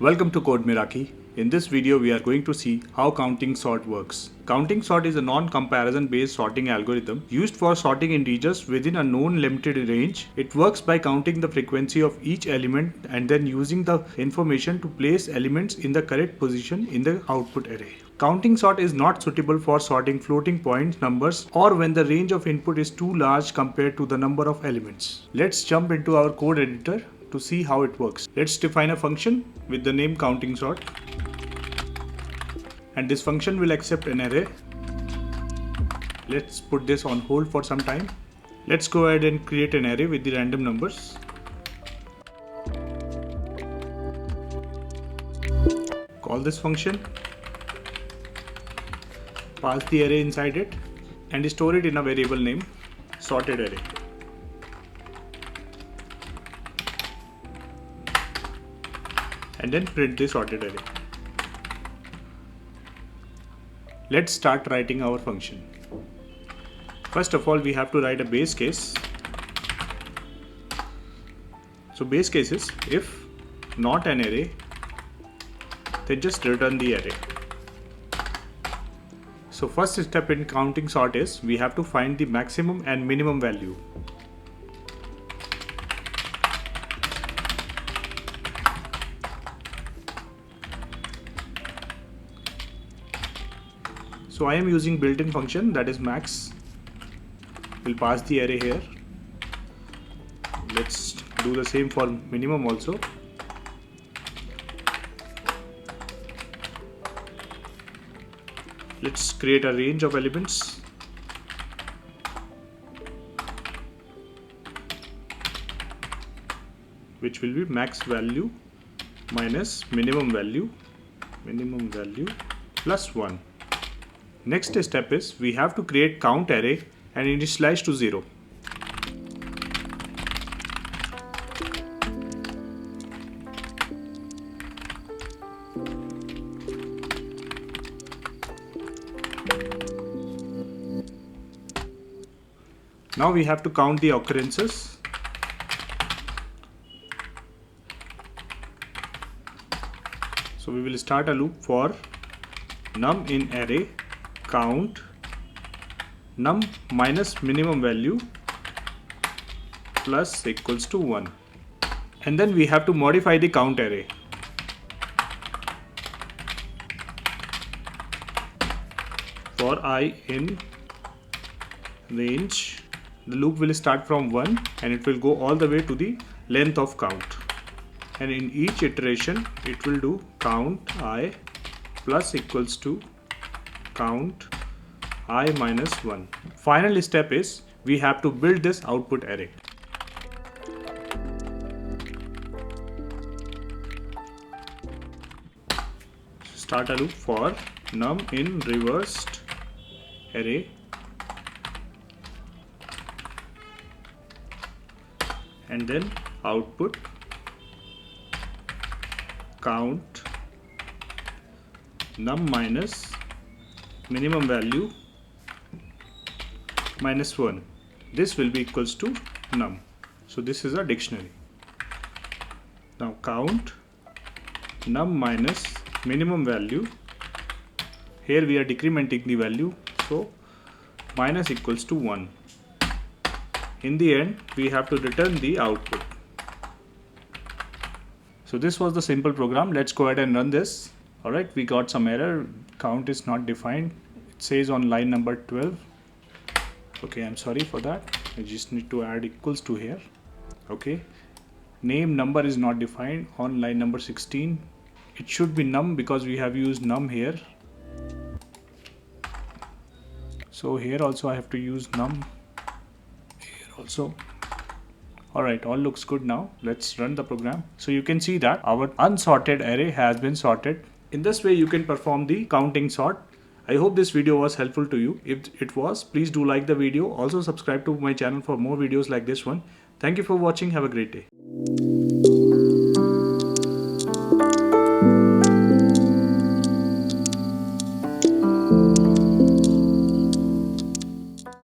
Welcome to Code Meraki. In this video, we are going to see how counting sort works. Counting sort is a non-comparison based sorting algorithm used for sorting integers within a known limited range. It works by counting the frequency of each element and then using the information to place elements in the correct position in the output array. Counting sort is not suitable for sorting floating point numbers or when the range of input is too large compared to the number of elements. Let's jump into our code editor to see how it works. Let's define a function with the name counting sort, and this function will accept an array. Let's put this on hold for some time. Let's go ahead and create an array with the random numbers. Call this function, pass the array inside it, and store it in a variable name sorted array. And then print the sorted array. Let's start writing our function. First of all, we have to write a base case. So base case is if not an array, then just return the array. So first step in counting sort is we have to find the maximum and minimum value. So I am using built-in function, that is max. We'll pass the array here. Let's do the same for minimum also. Let's create a range of elements. Which will be max value minus minimum value plus 1. Next step is we have to create count array and initialize to 0. Now we have to count the occurrences. So we will start a loop for num in array count num minus minimum value plus equals to 1, and then we have to modify the count array. For I in range, the loop will start from 1 and it will go all the way to the length of count, and in each iteration it will do count I plus equals to count I minus 1. Final step is we have to build this output array. Start a loop for num in reversed array and then output count num minus minimum value minus 1. This will be equals to num. So this is a dictionary. Now count num minus minimum value. Here we are decrementing the value, so minus equals to 1. In the end, we have to return the output. So this was the simple program. Let's go ahead and run this. Alright, we got some error. Count is not defined. It says on line number 12. Okay, I'm sorry for that. I just need to add equals to here. Okay. Name number is not defined on line number 16. It should be num because we have used num here. So here also I have to use num. Here also. Alright, all looks good now. Let's run the program. So you can see that our unsorted array has been sorted. In this way you can perform the counting sort. I hope this video was helpful to you. If it was, please do like the video. Also subscribe to my channel for more videos like this one. Thank you for watching. Have a great day.